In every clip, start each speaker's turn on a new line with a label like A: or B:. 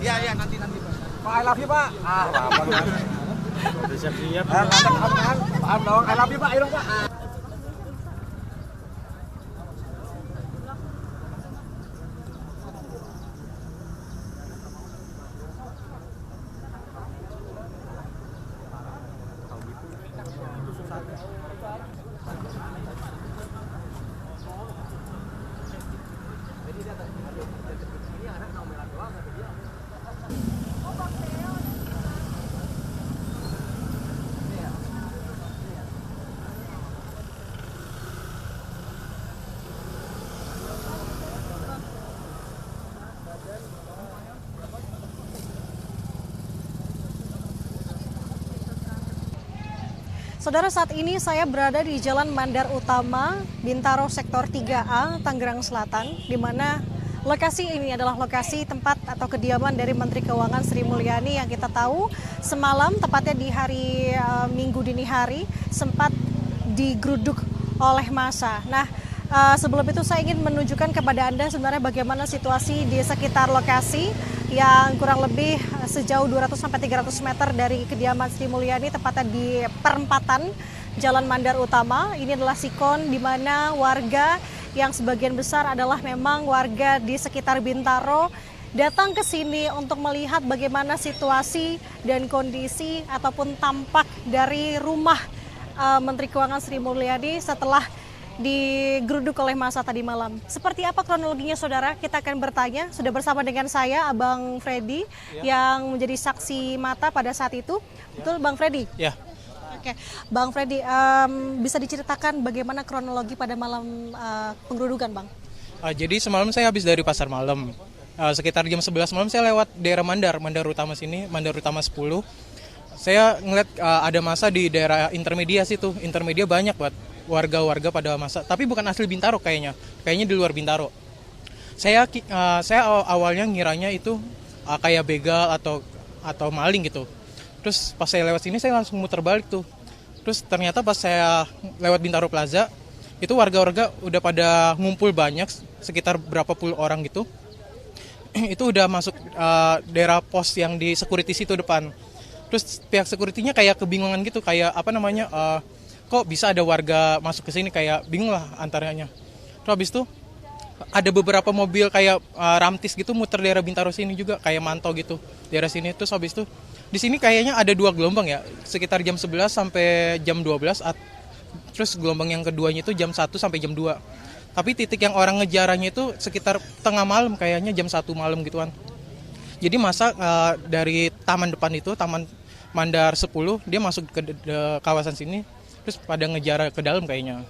A: Iya, iya, nanti. Pak, I love you, Pak. Apa kan? Udah siap-siap. Paham dong. I love you, Pak. Ayo dong, Pak.
B: Saudara, saat ini saya berada di Jalan Mandar Utama, Bintaro Sektor 3A, Tangerang Selatan, di mana lokasi ini adalah lokasi tempat atau kediaman dari Menteri Keuangan Sri Mulyani yang kita tahu semalam, tepatnya di hari Minggu dini hari, sempat digeruduk oleh massa. Nah, sebelum itu saya ingin menunjukkan kepada Anda sebenarnya bagaimana situasi di sekitar lokasi yang kurang lebih sejauh 200-300 meter dari kediaman Sri Mulyani, tepatnya di perempatan Jalan Mandar Utama. Ini adalah sikon di mana warga yang sebagian besar adalah memang warga di sekitar Bintaro datang ke sini untuk melihat bagaimana situasi dan kondisi ataupun tampak dari rumah Menteri Keuangan Sri Mulyani setelah digeruduk oleh massa tadi malam. Seperti apa kronologinya, saudara? Kita akan bertanya. Sudah bersama dengan saya, Abang Freddy, yang menjadi saksi mata pada saat itu. Betul, Bang Freddy?
C: Ya.
B: Oke, Bang Freddy, bisa diceritakan bagaimana kronologi pada malam penggerudukan, Bang?
C: Jadi semalam saya habis dari pasar malam. Sekitar jam 11 malam saya lewat daerah Mandar Utama sini, Mandar Utama 10. Saya ngeliat ada massa di daerah Intermedia situ. Intermedia banyak buat warga-warga pada massa, tapi bukan asli Bintaro kayaknya di luar Bintaro. Saya awalnya ngiranya itu kayak begal atau maling gitu. Terus pas saya lewat sini saya langsung muter balik tuh. Terus ternyata pas saya lewat Bintaro Plaza, itu warga-warga udah pada ngumpul banyak, sekitar berapa puluh orang gitu. Itu udah masuk daerah pos yang di security situ depan. Terus pihak security-nya kayak kebingungan gitu, kayak kok bisa ada warga masuk ke sini, kayak bingung lah antaranya. Terus habis itu ada beberapa mobil kayak Ramtis gitu muter daerah Bintaro sini juga, kayak mantau gitu daerah sini. Terus habis itu di sini kayaknya ada 2 gelombang ya, sekitar jam 11 sampai jam 12. Terus gelombang yang keduanya itu jam 1 sampai jam 2. Tapi titik yang orang ngejaranya itu sekitar tengah malam, kayaknya jam 1 malam gituan. Jadi masa dari taman depan itu, Taman Mandar 10, dia masuk ke kawasan sini, terus pada ngejar ke dalam kayaknya.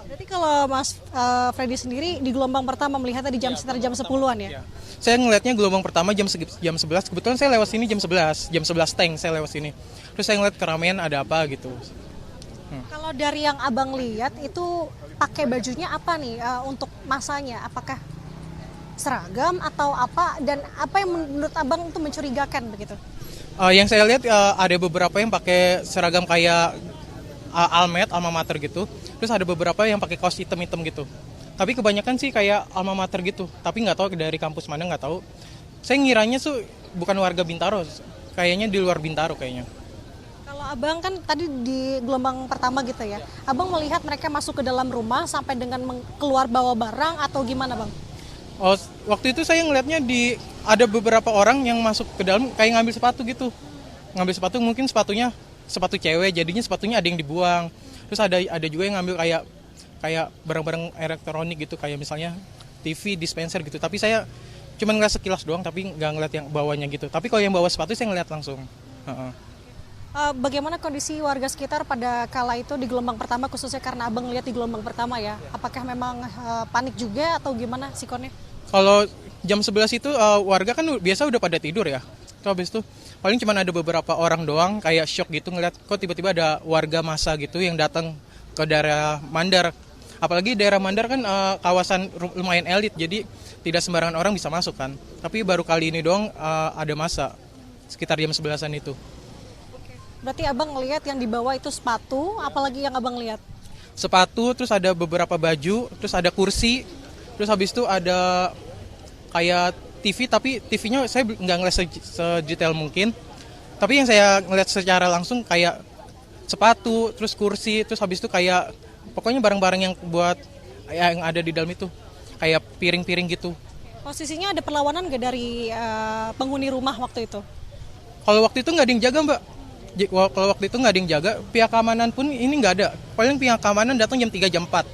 B: Berarti kalau Mas Freddy sendiri di gelombang pertama melihatnya di sekitar jam 10-an ya?
C: Saya ngelihatnya gelombang pertama jam 11, kebetulan saya lewat sini jam 11 tank saya lewat sini. Terus saya ngeliat keramaian ada apa gitu.
B: Kalau dari yang Abang lihat itu pakai bajunya apa nih untuk masanya? Apakah seragam atau apa, dan apa yang menurut Abang itu mencurigakan begitu?
C: Yang saya lihat ada beberapa yang pakai seragam kayak Alma Mater gitu. Terus ada beberapa yang pakai kaos hitam-hitam gitu. Tapi kebanyakan sih kayak Alma Mater gitu. Tapi nggak tahu dari kampus mana, nggak tahu. Saya ngiranya tuh bukan warga Bintaro, kayaknya di luar Bintaro kayaknya.
B: Kalau Abang kan tadi di gelombang pertama gitu ya, Abang melihat mereka masuk ke dalam rumah sampai dengan keluar bawa barang atau gimana, Bang?
C: Oh, waktu itu saya ngelihatnya ada beberapa orang yang masuk ke dalam kayak ngambil sepatu gitu. Ngambil sepatu, mungkin sepatu cewek, jadinya sepatunya ada yang dibuang. Terus ada juga yang ngambil kayak barang-barang elektronik gitu, kayak misalnya TV, dispenser gitu. Tapi saya cuma ngeliat sekilas doang, tapi nggak ngeliat yang bawahnya gitu. Tapi kalau yang bawa sepatu saya ngeliat langsung.
B: Bagaimana kondisi warga sekitar pada kala itu di gelombang pertama, khususnya karena Abang lihat di gelombang pertama ya? Apakah memang panik juga atau gimana sikonnya?
C: Kalau jam 11 itu warga kan biasa udah pada tidur ya. Terus habis itu paling cuma ada beberapa orang doang kayak shock gitu ngeliat kok tiba-tiba ada warga massa gitu yang datang ke daerah Mandar. Apalagi daerah Mandar kan kawasan lumayan elit, jadi tidak sembarangan orang bisa masuk kan. Tapi baru kali ini doang ada massa sekitar jam 11-an itu.
B: Berarti Abang ngelihat yang dibawa itu sepatu, apalagi yang Abang lihat?
C: Sepatu, terus ada beberapa baju, terus ada kursi, terus habis itu ada kayak TV, tapi TV-nya saya nggak ngeliat sedetail mungkin. Tapi yang saya ngeliat secara langsung kayak sepatu, terus kursi, terus habis itu kayak pokoknya barang-barang yang buat yang ada di dalam itu, kayak piring-piring gitu.
B: Posisinya ada perlawanan nggak dari penghuni rumah waktu itu?
C: Kalau waktu itu nggak ada yang jaga, Mbak. Kalau waktu itu nggak ada yang jaga, pihak keamanan pun ini nggak ada. Paling pihak keamanan datang jam 3, jam 4.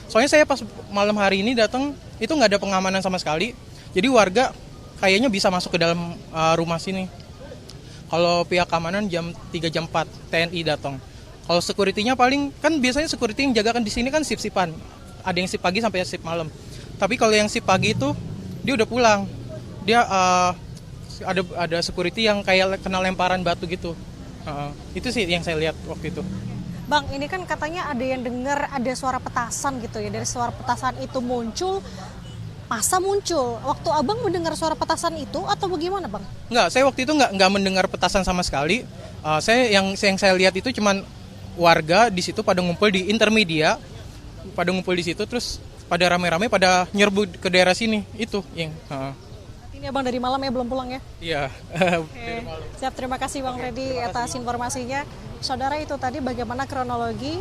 C: Soalnya saya pas malam hari ini datang, itu nggak ada pengamanan sama sekali. Jadi warga kayaknya bisa masuk ke dalam rumah sini. Kalau pihak keamanan jam 3, jam 4, TNI datang. Kalau security-nya paling, kan biasanya security yang jaga kan di sini kan sip-sipan. Ada yang sip pagi sampai sip malam. Tapi kalau yang sip pagi itu, dia udah pulang. Dia ada security yang kayak kena lemparan batu gitu. Itu sih yang saya lihat waktu itu.
B: Bang, ini kan katanya ada yang dengar ada suara petasan gitu ya. Dari suara petasan itu muncul, masa muncul. Waktu abang mendengar suara petasan itu atau bagaimana, Bang?
C: Enggak, saya waktu itu nggak mendengar petasan sama sekali. Yang saya lihat itu cuman warga di situ pada ngumpul di Intermedia, pada ngumpul di situ terus pada rame-rame pada nyerbu ke daerah sini. Itu yang
B: Ini abang dari malam ya, belum pulang ya?
C: iya.
B: Oke. Siap, terima kasih Bang Freddy atas informasinya. Saudara, itu tadi bagaimana kronologi,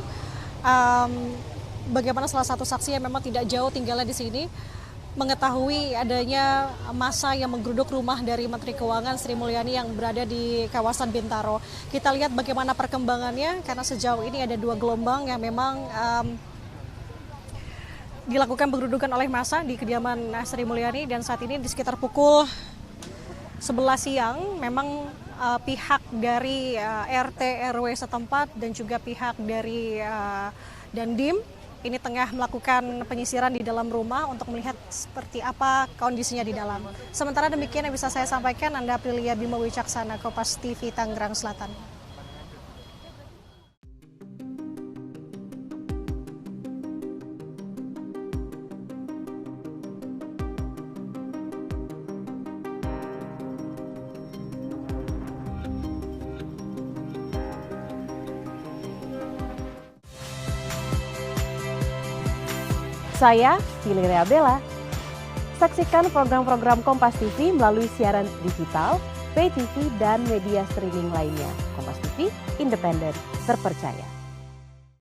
B: bagaimana salah satu saksi yang memang tidak jauh tinggalnya di sini mengetahui adanya massa yang menggeruduk rumah dari Menteri Keuangan Sri Mulyani yang berada di kawasan Bintaro. Kita lihat bagaimana perkembangannya, karena sejauh ini ada 2 gelombang yang memang dilakukan penggerudukan oleh massa di kediaman Sri Mulyani, dan saat ini di sekitar pukul 11 siang memang pihak dari RT RW setempat dan juga pihak dari Dandim ini tengah melakukan penyisiran di dalam rumah untuk melihat seperti apa kondisinya di dalam. Sementara demikian yang bisa saya sampaikan, Anda Aprilia Bima Wicaksana, Kompas TV Tangerang Selatan.
D: Saya, Valeria Bella. Saksikan program-program Kompas TV melalui siaran digital, pay TV, dan media streaming lainnya. Kompas TV, independen, terpercaya.